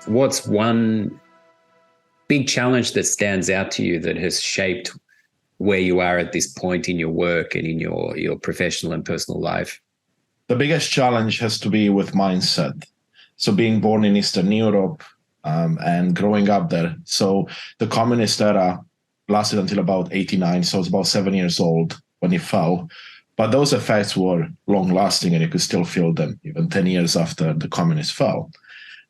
what's one big challenge that stands out to you that has shaped where you are at this point in your work and in your professional and personal life? The biggest challenge has to be with mindset. So being born in Eastern Europe and growing up there. So the communist era lasted until about 89. So I was about 7 years old when it fell. But those effects were long lasting and you could still feel them even 10 years after the communists fell.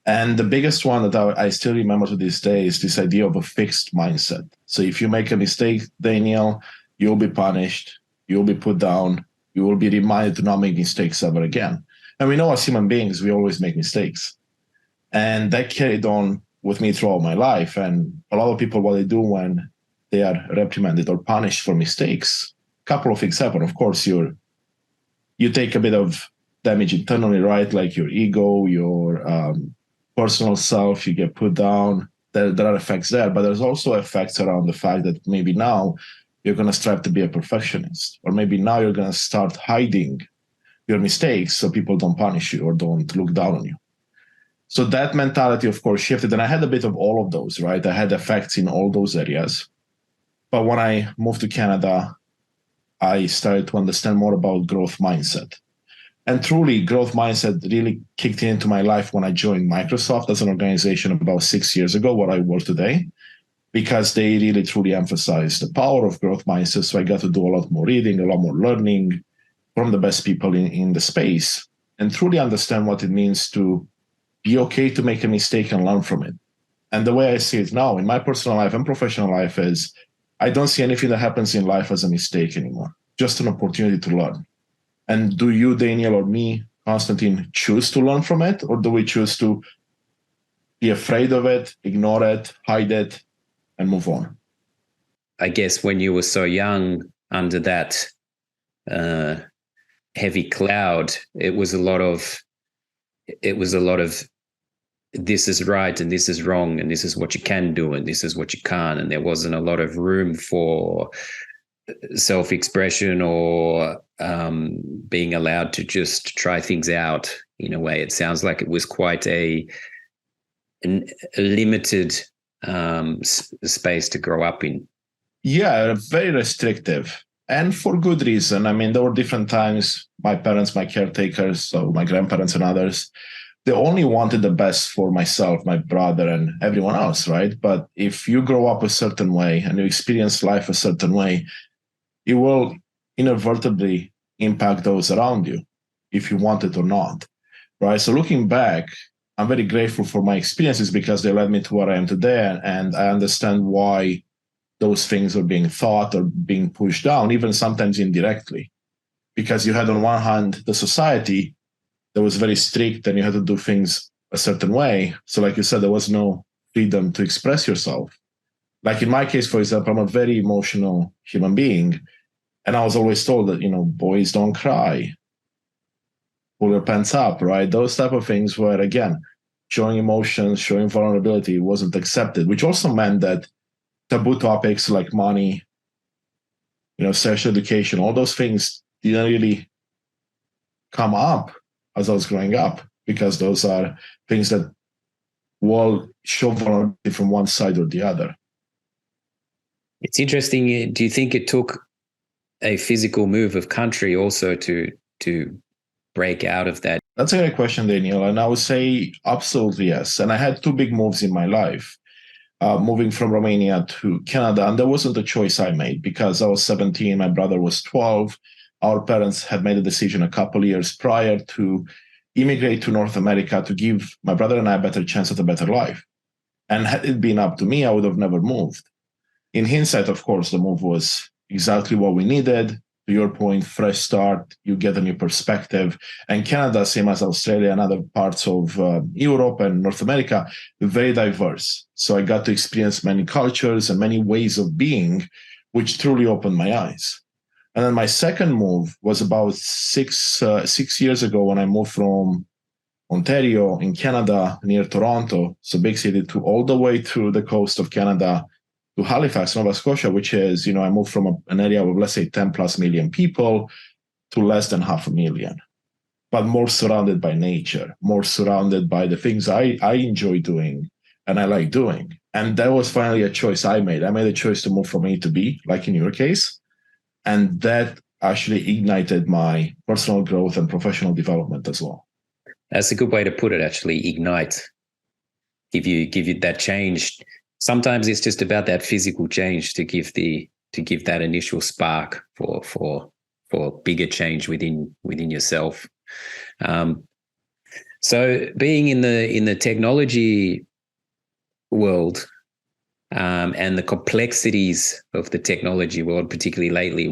And the biggest one that I still remember to this day is this idea of a fixed mindset. So if you make a mistake, Daniel, you'll be punished, you'll be put down, you will be reminded to not make mistakes ever again. And we know as human beings, we always make mistakes. And that carried on with me throughout my life. And a lot of people, what they do when they are reprimanded or punished for mistakes, a couple of things happen. Of course, you take a bit of damage internally, right? Like your ego, your personal self, you get put down. There are effects there, but there's also effects around the fact that maybe now you're going to strive to be a perfectionist, or maybe now you're going to start hiding your mistakes so people don't punish you or don't look down on you. So that mentality, of course, shifted, and I had a bit of all of those, right? I had effects in all those areas. But when I moved to Canada, I started to understand more about growth mindset. And truly, growth mindset really kicked into my life when I joined Microsoft as an organization about 6 years ago, what I work today, because they really truly emphasize the power of growth mindset. So I got to do a lot more reading, a lot more learning from the best people in the space, and truly understand what it means to be okay to make a mistake and learn from it. And the way I see it now in my personal life and professional life is I don't see anything that happens in life as a mistake anymore, just an opportunity to learn. And do you, Daniel, or me, Constantin, choose to learn from it? Or do we choose to be afraid of it, ignore it, hide it, and move on? I guess when you were so young, under that heavy cloud, it was a lot of this is right and this is wrong and this is what you can do and this is what you can't. And there wasn't a lot of room for self-expression or being allowed to just try things out in a way. It sounds like it was quite a limited space to grow up in. Yeah, very restrictive, and for good reason. I mean, there were different times my parents, my caretakers, so my grandparents and others, they only wanted the best for myself, my brother, and everyone else, right? But if you grow up a certain way and you experience life a certain way, it will inadvertently impact those around you, if you want it or not, right? So looking back, I'm very grateful for my experiences because they led me to where I am today, and I understand why those things are being thought or being pushed down, even sometimes indirectly. Because you had on one hand the society that was very strict and you had to do things a certain way. So like you said, there was no freedom to express yourself. Like in my case, for example, I'm a very emotional human being. And I was always told that, boys don't cry, pull your pants up, right? Those type of things where, again, showing emotions, showing vulnerability wasn't accepted, which also meant that taboo topics like money, sexual education, all those things didn't really come up as I was growing up, because those are things that will show vulnerability from one side or the other. It's interesting. Do you think it took a physical move of country also to break out of that? That's a great question, Daniel. And I would say absolutely yes. And I had two big moves in my life, moving from Romania to Canada. And there wasn't a choice I made because I was 17, my brother was 12. Our parents had made a decision a couple of years prior to immigrate to North America to give my brother and I a better chance at a better life. And had it been up to me, I would have never moved. In hindsight, of course, the move was exactly what we needed. To your point, fresh start, you get a new perspective. And Canada, same as Australia and other parts of Europe and North America, very diverse. So I got to experience many cultures and many ways of being, which truly opened my eyes. And then my second move was about six years ago when I moved from Ontario in Canada near Toronto, so big city, to all the way to the coast of Canada to Halifax, Nova Scotia, which is, I moved from an area of, let's say, 10 plus million people to less than 500,000. but more surrounded by nature, more surrounded by the things I enjoy doing and I like doing. And that was finally a choice I made. I made a choice to move from A to B, like in your case. And that actually ignited my personal growth and professional development as well. That's a good way to put it, actually. Ignite. Give you that change. Sometimes it's just about that physical change to give that initial spark for bigger change within yourself. So being in the technology world, and the complexities of the technology world, particularly lately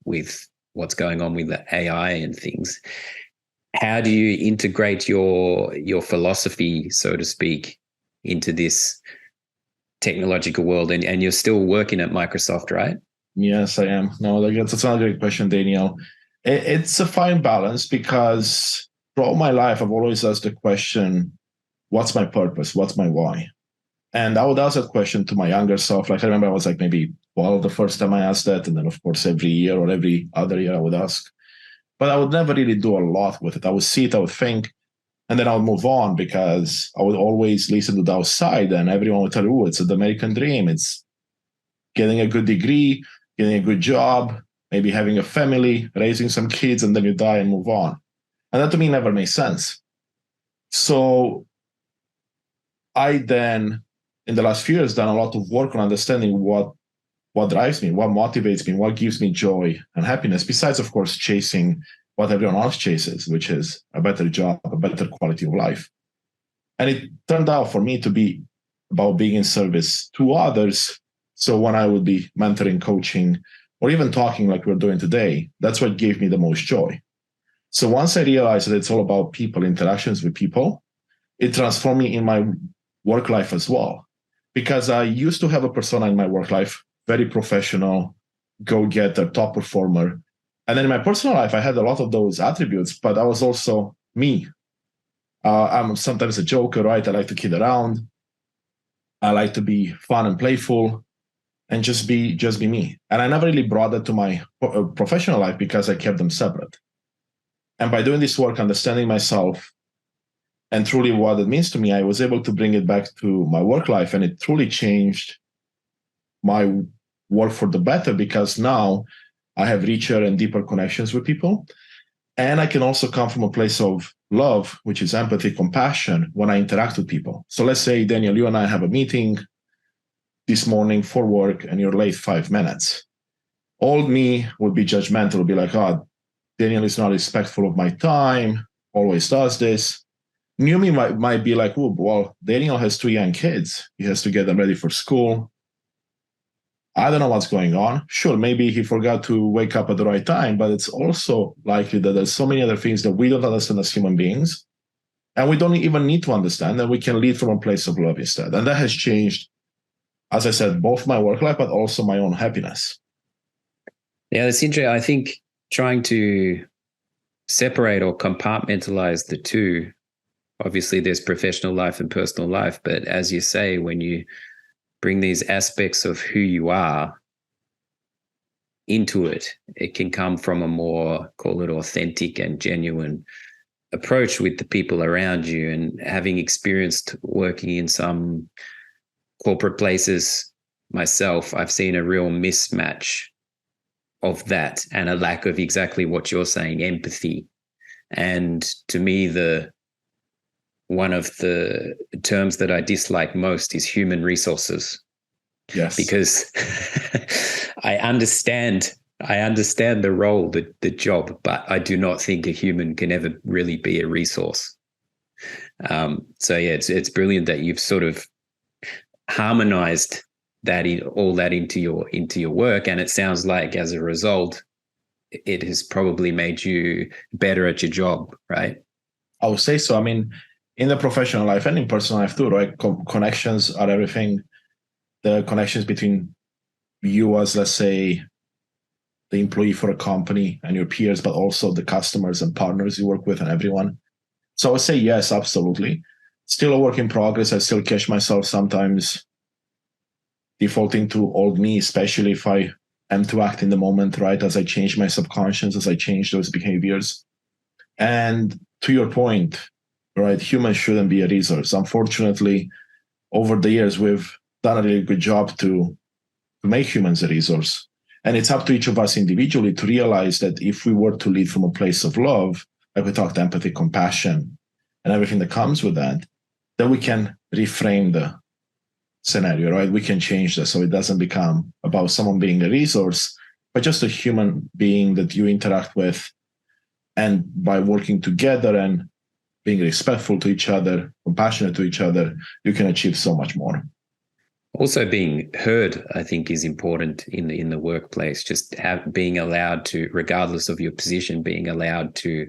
with what's going on with the AI and things, how do you integrate your philosophy, so to speak, into this technological world? And you're still working at Microsoft, right? Yes, I am. No, that's another great question, Daniel. It's a fine balance, because throughout my life, I've always asked the question, what's my purpose? What's my why? And I would ask that question to my younger self. Like, I remember I was like maybe 12 the first time I asked that. And then, of course, every year or every other year I would ask. But I would never really do a lot with it. I would see it, I would think, and then I would move on, because I would always listen to the outside, and everyone would tell you, oh, it's the American dream. It's getting a good degree, getting a good job, maybe having a family, raising some kids, and then you die and move on. And that to me never made sense. So I then, in the last few years, done a lot of work on understanding what drives me, what motivates me, what gives me joy and happiness, besides, of course, chasing what everyone else chases, which is a better job, a better quality of life. And it turned out for me to be about being in service to others. So when I would be mentoring, coaching, or even talking like we're doing today, that's what gave me the most joy. So once I realized that it's all about people, interactions with people, it transformed me in my work life as well. Because I used to have a persona in my work life, very professional, go-getter, top performer. And then in my personal life, I had a lot of those attributes, but I was also me. I'm sometimes a joker, right? I like to kid around. I like to be fun and playful and just be me. And I never really brought that to my professional life, because I kept them separate. And by doing this work, understanding myself and truly what it means to me, I was able to bring it back to my work life, and it truly changed my work for the better, because now I have richer and deeper connections with people. And I can also come from a place of love, which is empathy, compassion, when I interact with people. So let's say, Daniel, you and I have a meeting this morning for work, and you're late 5 minutes. Old me would be judgmental, would be like, oh, Daniel is not respectful of my time, always does this. New me might be like, oh, well, Daniel has 2 young kids. He has to get them ready for school. I don't know what's going on. Sure, maybe he forgot to wake up at the right time, but it's also likely that there's so many other things that we don't understand as human beings, and we don't even need to understand, and we can lead from a place of love instead. And that has changed, as I said, both my work life, but also my own happiness. Yeah, that's interesting. I think trying to separate or compartmentalize the two, obviously there's professional life and personal life, but as you say, when you bring these aspects of who you are into it, it can come from a more, call it, authentic and genuine approach with the people around you. And having experienced working in some corporate places myself, I've seen a real mismatch of that and a lack of exactly what you're saying, empathy. And to me, one of the terms that I dislike most is human resources. Yes. Because I understand the role, the job, but I do not think a human can ever really be a resource. So yeah, it's brilliant that you've sort of harmonized all that into your work, and it sounds like as a result, it has probably made you better at your job, right? I would say so. I mean, in the professional life and in personal life too, right? Connections are everything. The connections between you as, let's say, the employee for a company and your peers, but also the customers and partners you work with and everyone. So I would say yes, absolutely. Still a work in progress. I still catch myself sometimes defaulting to old me, especially if I am to act in the moment, right? As I change my subconscious, as I change those behaviors. And to your point, right, humans shouldn't be a resource. Unfortunately, over the years, we've done a really good job to make humans a resource. And it's up to each of us individually to realize that if we were to lead from a place of love, like we talked, empathy, compassion, and everything that comes with that, then we can reframe the scenario, right? We can change that so it doesn't become about someone being a resource, but just a human being that you interact with. And by working together and being respectful to each other, compassionate to each other, you can achieve so much more. Also, being heard, I think, is important in the workplace. Just being allowed to, regardless of your position, being allowed to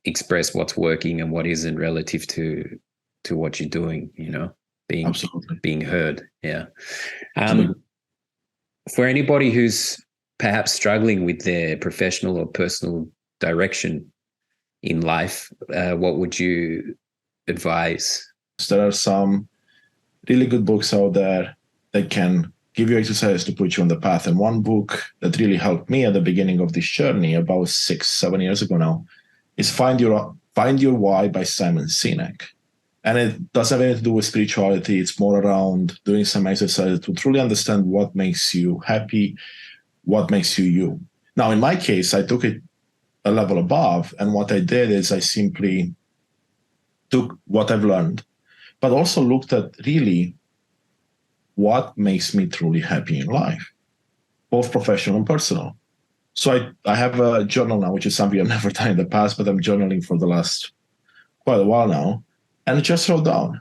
express what's working and what isn't relative to what you're doing. Absolutely. Being heard. Yeah. For anybody who's perhaps struggling with their professional or personal direction in life, what would you advise? There are some really good books out there that can give you exercise to put you on the path. And one book that really helped me at the beginning of this journey, about 6-7 years ago now, is Find Your Why by Simon Sinek. And it doesn't have anything to do with spirituality. It's more around doing some exercise to truly understand what makes you happy, what makes you you. Now, in my case, I took it a level above. And what I did is I simply took what I've learned, but also looked at really what makes me truly happy in life, both professional and personal. So I have a journal now, which is something I've never done in the past, but I'm journaling for the last quite a while now. And I just wrote down.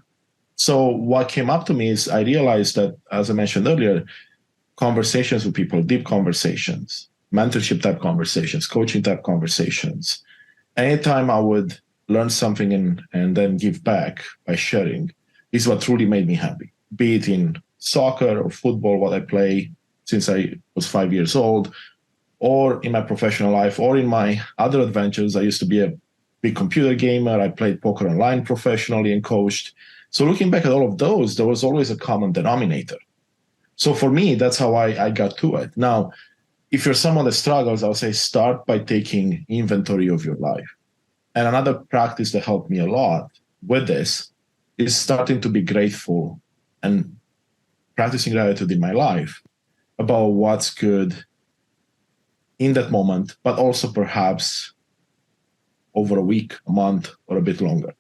So what came up to me is I realized that, as I mentioned earlier, conversations with people, deep conversations, mentorship type conversations, coaching type conversations, anytime I would learn something and then give back by sharing is what truly made me happy, be it in soccer or football, what I play since I was 5 years old, or in my professional life, or in my other adventures. I used to be a big computer gamer. I played poker online professionally and coached. So looking back at all of those, there was always a common denominator. So for me, that's how I got to it. Now, if you're someone that struggles, I'll say start by taking inventory of your life. And another practice that helped me a lot with this is starting to be grateful and practicing gratitude in my life about what's good in that moment, but also perhaps over a week, a month, or a bit longer.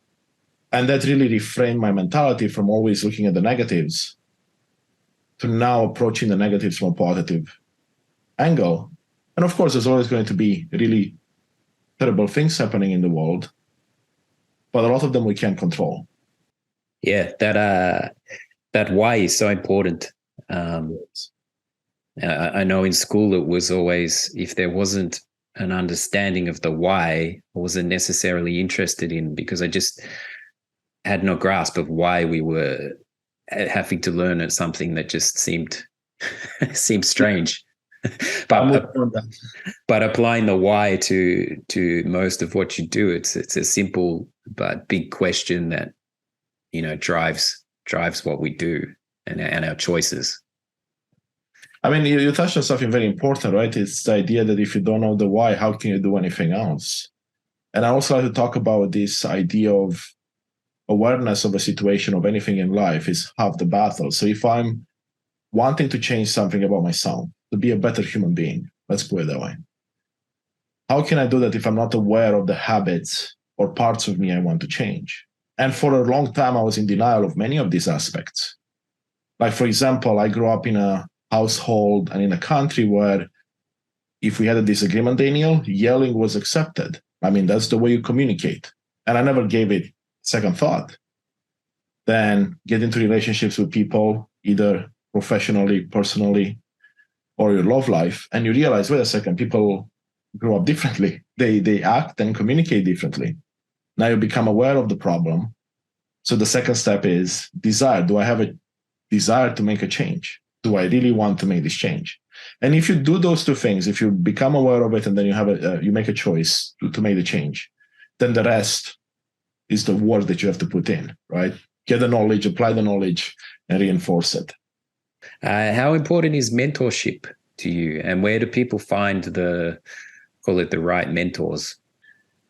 And that really reframed my mentality from always looking at the negatives to now approaching the negatives from a positive angle. And of course, there's always going to be really terrible things happening in the world, but a lot of them we can't control. Yeah, that why is so important. I know in school it was always, if there wasn't an understanding of the why, I wasn't necessarily interested in, because I just had no grasp of why we were having to learn at something that just seemed strange. But applying the why to most of what you do, it's a simple but big question that drives what we do and our choices. I mean, you touched on something very important, right? It's the idea that if you don't know the why, how can you do anything else? And I also like to talk about this idea of awareness of a situation, of anything in life, is half the battle. So if I'm wanting to change something about myself, to be a better human being, let's put it that way, how can I do that if I'm not aware of the habits or parts of me I want to change? And for a long time, I was in denial of many of these aspects. Like, for example, I grew up in a household and in a country where if we had a disagreement, Daniel, yelling was accepted. I mean, that's the way you communicate. And I never gave it second thought. Then get into relationships with people, either professionally, personally, or your love life, and you realize, wait a second, people grow up differently. They act and communicate differently. Now you become aware of the problem. So the second step is desire. Do I have a desire to make a change? Do I really want to make this change? And if you do those two things, if you become aware of it and then you make a choice to make the change, then the rest is the work that you have to put in, right? Get the knowledge, apply the knowledge, and reinforce it. How important is mentorship to you, and where do people find the right mentors?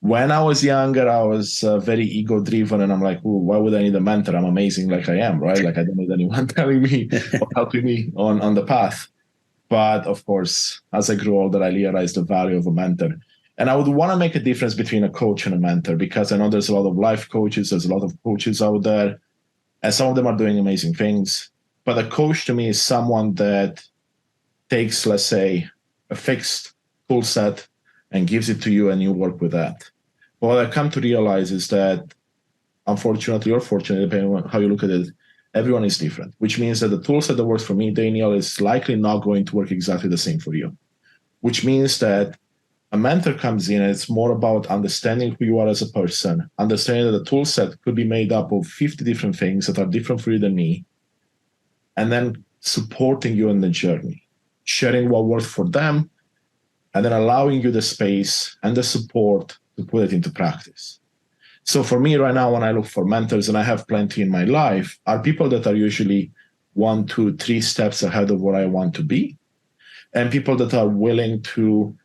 When I was younger, I was very ego driven, and I'm like, "Ooh, why would I need a mentor? I'm amazing like I am, right? Like I don't need anyone telling me or helping me on the path." But of course, as I grew older, I realized the value of a mentor. And I would want to make a difference between a coach and a mentor, because I know there's a lot of life coaches, there's a lot of coaches out there, and some of them are doing amazing things. But a coach to me is someone that takes, let's say, a fixed tool set and gives it to you, and you work with that. But what I come to realize is that, unfortunately or fortunately, depending on how you look at it, everyone is different, which means that the tool set that works for me, Daniel, is likely not going to work exactly the same for you, which means that a mentor comes in and it's more about understanding who you are as a person, understanding that the tool set could be made up of 50 different things that are different for you than me, and then supporting you in the journey, sharing what worked for them, and then allowing you the space and the support to put it into practice. So for me right now, when I look for mentors, and I have plenty in my life, are people that are usually 1, 2, 3 steps ahead of where I want to be, and people that are willing to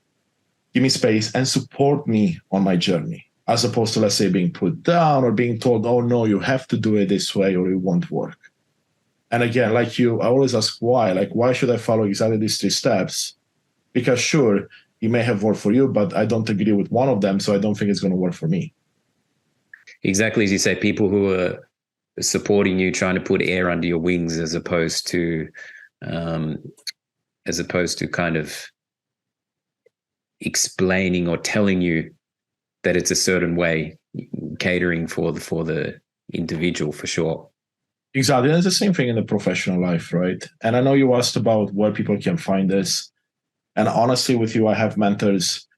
give me space and support me on my journey, as opposed to, let's say, being put down or being told, oh no, you have to do it this way or it won't work. And again, like you, I always ask why. Like, why should I follow exactly these 3 steps? Because sure, it may have worked for you, but I don't agree with one of them, so I don't think it's going to work for me. Exactly as you say, people who are supporting you, trying to put air under your wings, as opposed to kind of explaining or telling you that it's a certain way, catering for the individual, for sure. Exactly. And it's the same thing in the professional life, right? And I know you asked about where people can find this. And honestly, with you, I have mentors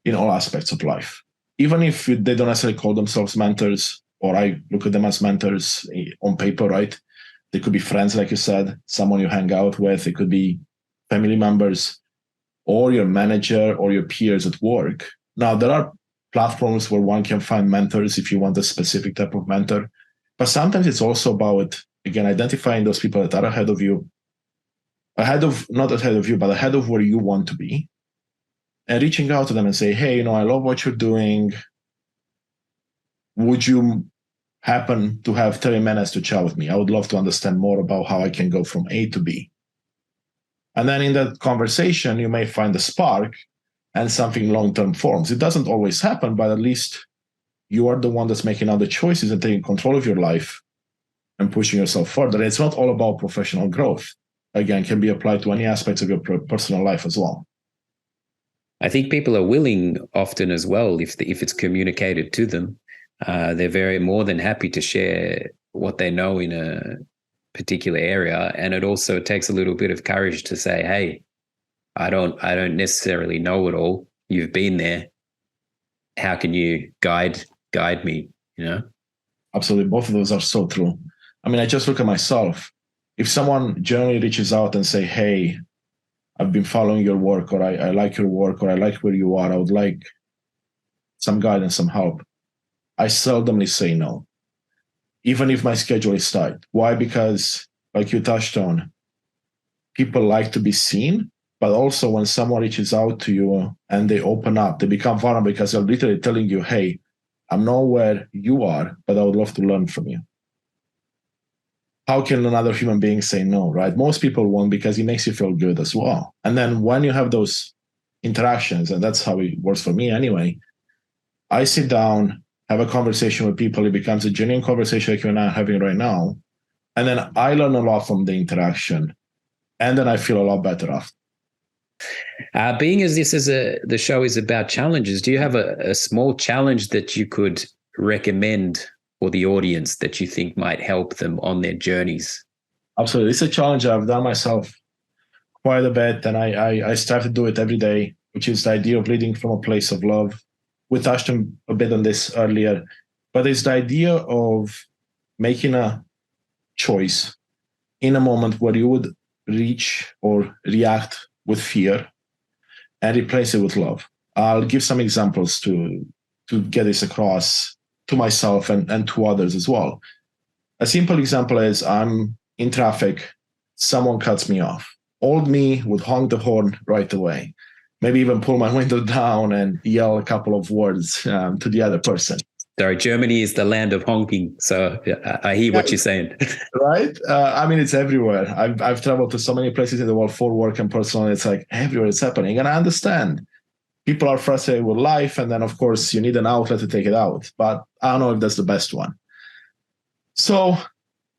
in all aspects of life. Even if they don't necessarily call themselves mentors, or I look at them as mentors on paper, right? They could be friends, like you said, someone you hang out with. It could be family members, or your manager, or your peers at work. Now, there are platforms where one can find mentors if you want a specific type of mentor. But sometimes it's also about, again, identifying those people that are ahead of you, not ahead of you, but ahead of where you want to be, and reaching out to them and say, hey, I love what you're doing. Would you happen to have 30 minutes to chat with me? I would love to understand more about how I can go from A to B. And then in that conversation, you may find a spark and something long-term forms. It doesn't always happen, but at least you are the one that's making other choices and taking control of your life and pushing yourself further. It's not all about professional growth. Again, can be applied to any aspects of your personal life as well. I think people are willing often as well, if it's communicated to them. They're very more than happy to share what they know in a particular area, and it also takes a little bit of courage to say, "Hey, I don't necessarily know it all. You've been there. How can you guide me?" Absolutely, both of those are so true. I mean, I just look at myself. If someone generally reaches out and say, "Hey, I've been following your work," or I like your work, or I like where you are, I would like some guidance, some help, I seldomly say no, even if my schedule is tight. Why? Because, like you touched on, people like to be seen, but also when someone reaches out to you and they open up, they become vulnerable because they're literally telling you, hey, I'm not where you are, but I would love to learn from you. How can another human being say no, right? Most people won't, because it makes you feel good as well. And then when you have those interactions, and that's how it works for me anyway, I sit down, have a conversation with people. It becomes a genuine conversation like you and I are having right now. And then I learn a lot from the interaction. And then I feel a lot better after. Being as this is the show is about challenges, do you have a small challenge that you could recommend for the audience that you think might help them on their journeys? Absolutely. It's a challenge I've done myself quite a bit, and I strive to do it every day, which is the idea of leading from a place of love. We touched a bit on this earlier, but it's the idea of making a choice in a moment where you would reach or react with fear and replace it with love. I'll give some examples to get this across to myself and to others as well. A simple example is I'm in traffic, someone cuts me off. Old me would honk the horn right away. maybe even pull my window down and yell a couple of words to the other person. Sorry, Germany is the land of honking. So I hear what you're saying. Right? I mean, it's everywhere. I've traveled to so many places in the world for work and personal. It's like everywhere it's happening. And I understand people are frustrated with life. And then, of course, you need an outlet to take it out. But I don't know if that's the best one. So,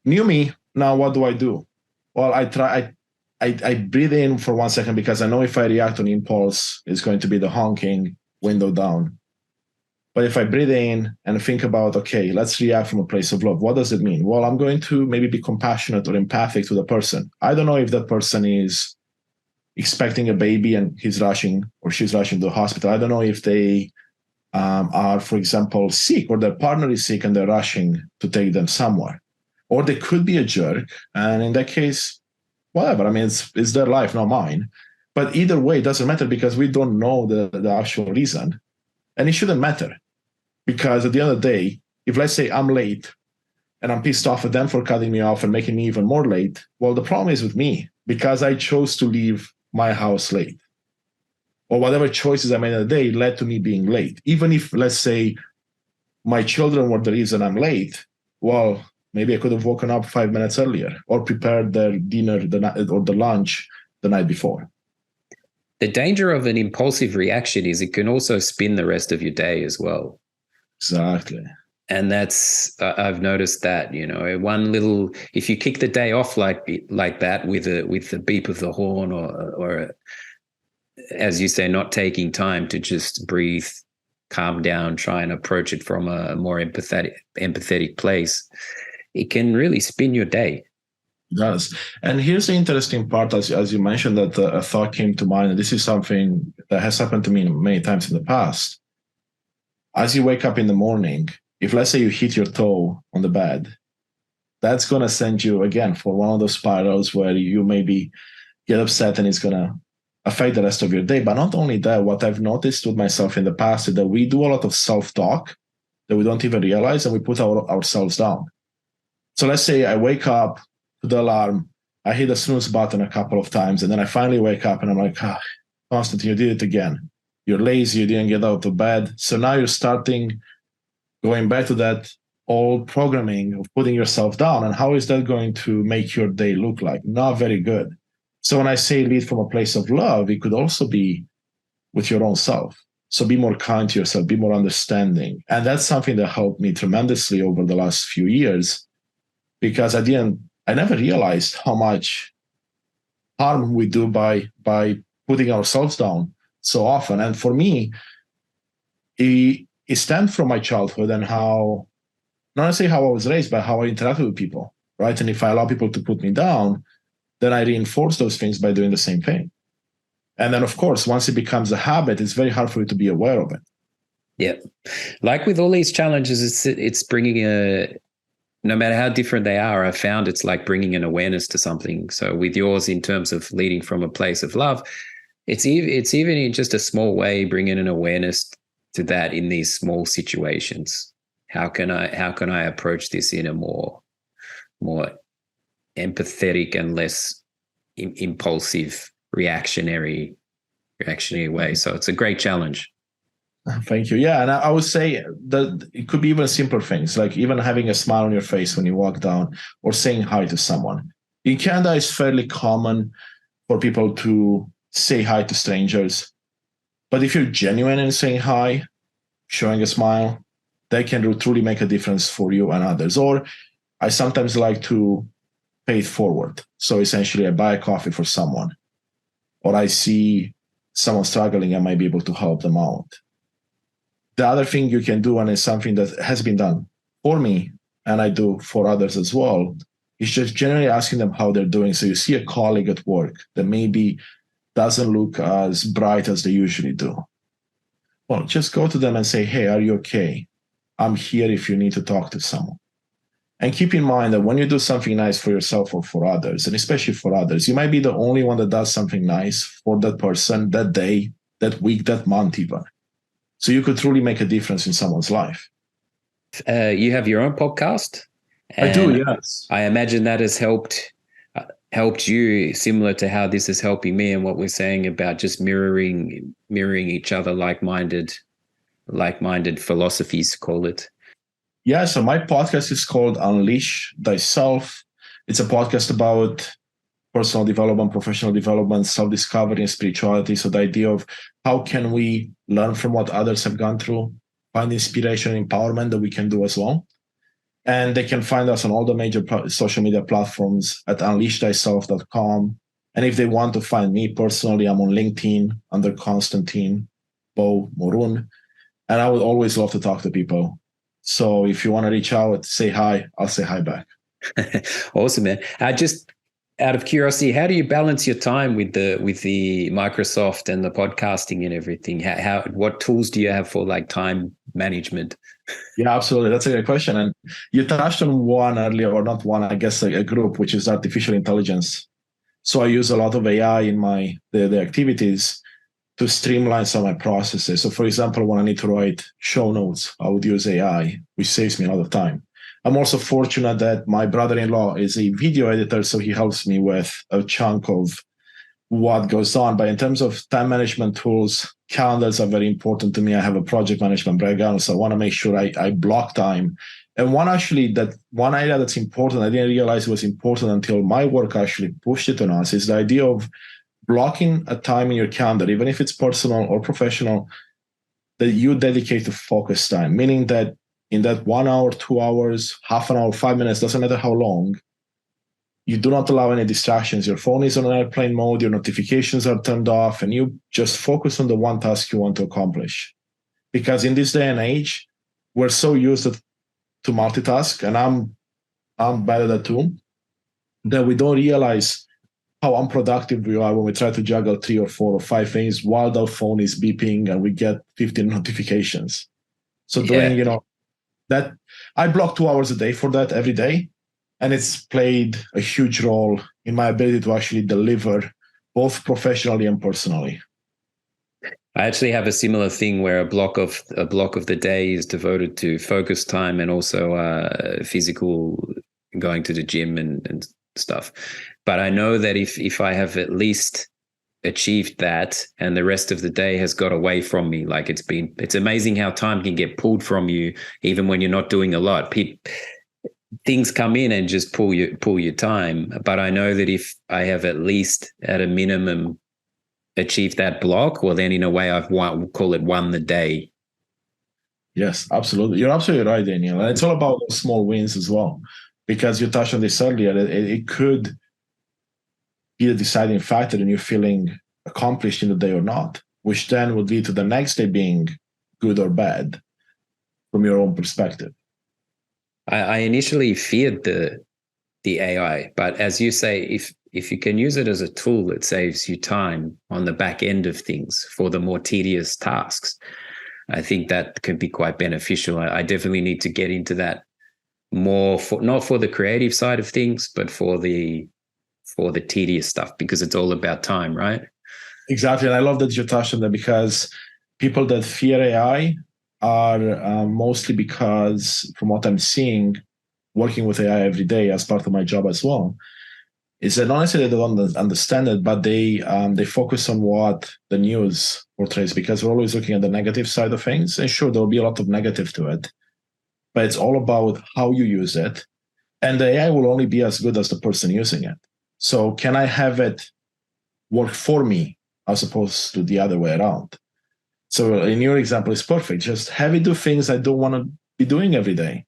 new me, now what do? Well, I breathe in for 1 second because I know if I react on impulse, it's going to be the honking, window down. But if I breathe in and think about, okay, let's react from a place of love. What does it mean? Well, I'm going to maybe be compassionate or empathic to the person. I don't know if that person is expecting a baby and he's rushing or she's rushing to the hospital. I don't know if they are, for example, sick or their partner is sick and they're rushing to take them somewhere. Or they could be a jerk. And in that case, whatever. I mean, it's their life, not mine. But either way, it doesn't matter because we don't know the actual reason. And it shouldn't matter because at the end of the day, if let's say I'm late and I'm pissed off at them for cutting me off and making me even more late, well, the problem is with me because I chose to leave my house late. Or whatever choices I made in the day led to me being late. Even if, let's say, my children were the reason I'm late, well, maybe I could have woken up 5 minutes earlier or prepared their dinner or the lunch the night before. The danger of an impulsive reaction is it can also spin the rest of your day as well. Exactly. And that's, I've noticed that, one little, if you kick the day off like that with the beep of the horn or as you say, not taking time to just breathe, calm down, try and approach it from a more empathetic place, it can really spin your day. It does. And here's the interesting part, as you mentioned, that a thought came to mind, and this is something that has happened to me many times in the past. As you wake up in the morning, if let's say you hit your toe on the bed, that's going to send you again for one of those spirals where you maybe get upset and it's going to affect the rest of your day. But not only that, what I've noticed with myself in the past is that we do a lot of self-talk that we don't even realize, and we put ourselves down. So let's say I wake up to the alarm, I hit the snooze button a couple of times, and then I finally wake up and I'm like, Constantin, you did it again. You're lazy, you didn't get out of bed. So now you're going back to that old programming of putting yourself down. And how is that going to make your day look like? Not very good. So when I say lead from a place of love, it could also be with your own self. So be more kind to yourself, be more understanding. And that's something that helped me tremendously over the last few years, because at the end, I never realized how much harm we do by putting ourselves down so often. And for me, it stemmed from my childhood and how, not necessarily how I was raised, but how I interacted with people, right? And if I allow people to put me down, then I reinforce those things by doing the same thing. And then, of course, once it becomes a habit, it's very hard for you to be aware of it. Yeah. Like with all these challenges, it's bringing no matter how different they are, I found it's like bringing an awareness to something. So with yours, in terms of leading from a place of love, it's even in just a small way, bringing an awareness to that in these small situations. How can I approach this in a more empathetic and less impulsive reactionary way? So it's a great challenge. Thank you. Yeah, and I would say that it could be even simple things, like even having a smile on your face when you walk down or saying hi to someone. In Canada, it's fairly common for people to say hi to strangers. But if you're genuine in saying hi, showing a smile, that can truly make a difference for you and others. Or I sometimes like to pay it forward. So essentially, I buy a coffee for someone, or I see someone struggling, I might be able to help them out. The other thing you can do, and it's something that has been done for me, and I do for others as well, is just generally asking them how they're doing. So you see a colleague at work that maybe doesn't look as bright as they usually do. Well, just go to them and say, hey, are you okay? I'm here if you need to talk to someone. And keep in mind that when you do something nice for yourself or for others, and especially for others, you might be the only one that does something nice for that person, that day, that week, that month even. So you could truly make a difference in someone's life. You have your own podcast? I do, yes. I imagine that has helped helped you, similar to how this is helping me, and what we're saying about just mirroring each other, like-minded philosophies, call it. Yeah, so my podcast is called Unleash Thyself. It's a podcast about personal development, professional development, self-discovery, and spirituality. So the idea of how can we learn from what others have gone through, find inspiration and empowerment that we can do as well. And they can find us on all the major social media platforms at unleashthyself.com. And if they want to find me personally, I'm on LinkedIn under Constantin Morun. And I would always love to talk to people. So if you want to reach out, say hi, I'll say hi back. Awesome, man. Just out of curiosity, how do you balance your time with the Microsoft and the podcasting and everything? What tools do you have for like time management? Yeah, absolutely. That's a great question. And you touched on one earlier, or not one, I guess a group, which is artificial intelligence. So I use a lot of AI in the activities to streamline some of my processes. So for example, when I need to write show notes, I would use AI, which saves me a lot of time. I'm also fortunate that my brother-in-law is a video editor, so he helps me with a chunk of what goes on. But in terms of time management tools, calendars are very important to me. I have a project management background, so I want to make sure I block time. And one area that's important, I didn't realize it was important until my work actually pushed it on us, is the idea of blocking a time in your calendar, even if it's personal or professional, that you dedicate to focus time, meaning that in that 1 hour, 2 hours, half an hour, 5 minutes, doesn't matter how long, you do not allow any distractions. Your phone is on airplane mode, your notifications are turned off, and you just focus on the one task you want to accomplish. Because in this day and age, we're so used to multitask, and I'm bad at that too, that we don't realize how unproductive we are when we try to juggle 3 or 4 or 5 things while the phone is beeping and we get 15 notifications. So doing, that, I block 2 hours a day for that every day. And it's played a huge role in my ability to actually deliver both professionally and personally. I actually have a similar thing where a block of the day is devoted to focus time and also physical, going to the gym and stuff. But I know that if I have at least achieved that and the rest of the day has got away from me, like it's amazing how time can get pulled from you even when you're not doing a lot. Things come in and just pull your time. But I know that if I have at least at a minimum achieved that block, well, then in a way I've won the day. Yes, absolutely. You're absolutely right, Daniel. And it's all about those small wins as well, because you touched on this earlier. It could be the deciding factor in you feeling accomplished in the day or not, which then would lead to the next day being good or bad from your own perspective. I initially feared the AI, but as you say, if you can use it as a tool that saves you time on the back end of things for the more tedious tasks, I think that can be quite beneficial. I definitely need to get into that more, not for the creative side of things, but for the tedious stuff, because it's all about time, right? Exactly. And I love that you touched on that, because people that fear AI are mostly because, from what I'm seeing, working with AI every day as part of my job as well, is that not necessarily they don't understand it, but they focus on what the news portrays, because we're always looking at the negative side of things. And sure, there'll be a lot of negative to it, but it's all about how you use it. And the AI will only be as good as the person using it. So can I have it work for me as opposed to the other way around? So in your example, it's perfect. Just have it do things I don't want to be doing every day.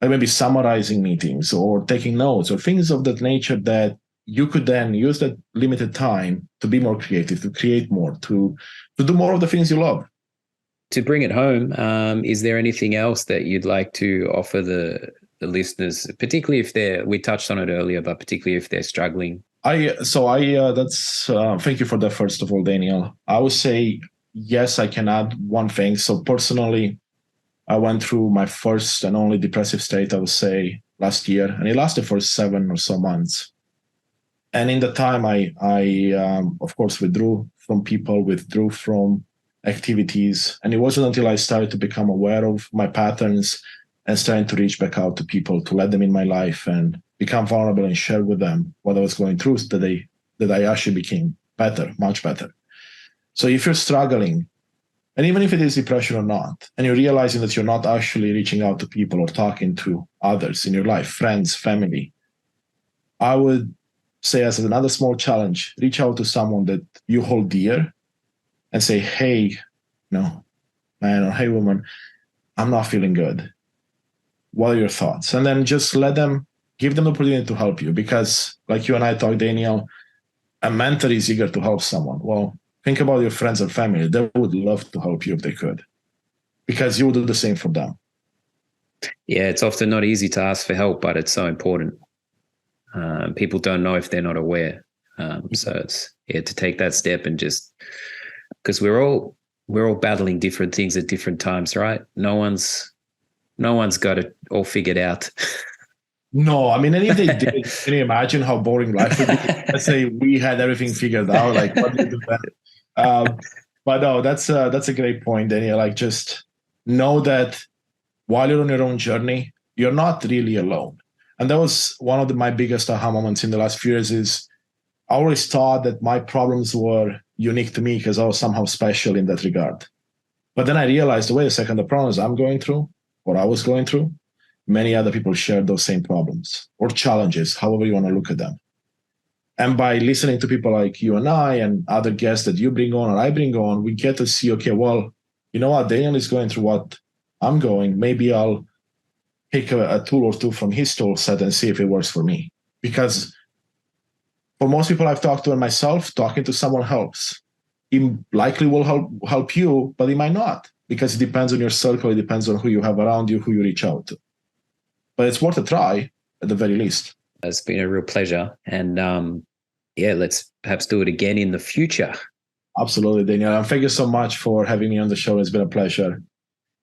Like maybe summarizing meetings or taking notes or things of that nature that you could then use that limited time to be more creative, to create more, to do more of the things you love. To bring it home, is there anything else that you'd like to offer the listeners, particularly if we touched on it earlier, but particularly if they're struggling? Thank you for that, first of all, Daniel. I would say, yes, I can add one thing. So personally, I went through my first and only depressive state, I would say, last year, and it lasted for 7 or so months. And in the time, I of course, withdrew from people, withdrew from activities. And it wasn't until I started to become aware of my patterns and starting to reach back out to people, to let them in my life and become vulnerable and share with them what I was going through, so that I actually became better, much better. So if you're struggling, and even if it is depression or not, and you're realizing that you're not actually reaching out to people or talking to others in your life, friends, family, I would say, as another small challenge, reach out to someone that you hold dear and say, hey, man, or hey, woman, I'm not feeling good. What are your thoughts? And then just give them the opportunity to help you. Because like you and I talked, Daniel, a mentor is eager to help someone. Well, think about your friends and family. They would love to help you if they could, because you would do the same for them. Yeah, it's often not easy to ask for help, but it's so important. People don't know if they're not aware. So it's to take that step and just, because we're all battling different things at different times, right? No one's got it all figured out. No, I mean, and if they did, can you imagine how boring life would be? Let's say we had everything figured out. Like, what do you do that? But no, that's a great point, Daniel. Like, just know that while you're on your own journey, you're not really alone. And that was one of my biggest aha moments in the last few years. Is I always thought that my problems were unique to me because I was somehow special in that regard. But then I realized, wait a second, the problems I'm going through, or I was going through, many other people share those same problems or challenges, however you want to look at them. And by listening to people like you and I and other guests that you bring on or I bring on, we get to see, okay, well, you know what, Daniel is going through what I'm going. Maybe I'll pick a tool or two from his tool set and see if it works for me. Because for most people I've talked to and myself, talking to someone helps. It likely will help you, but it might not, because it depends on your circle. It depends on who you have around you, who you reach out to. But it's worth a try at the very least. It's been a real pleasure. And let's perhaps do it again in the future. Absolutely, Daniel. And thank you so much for having me on the show. It's been a pleasure.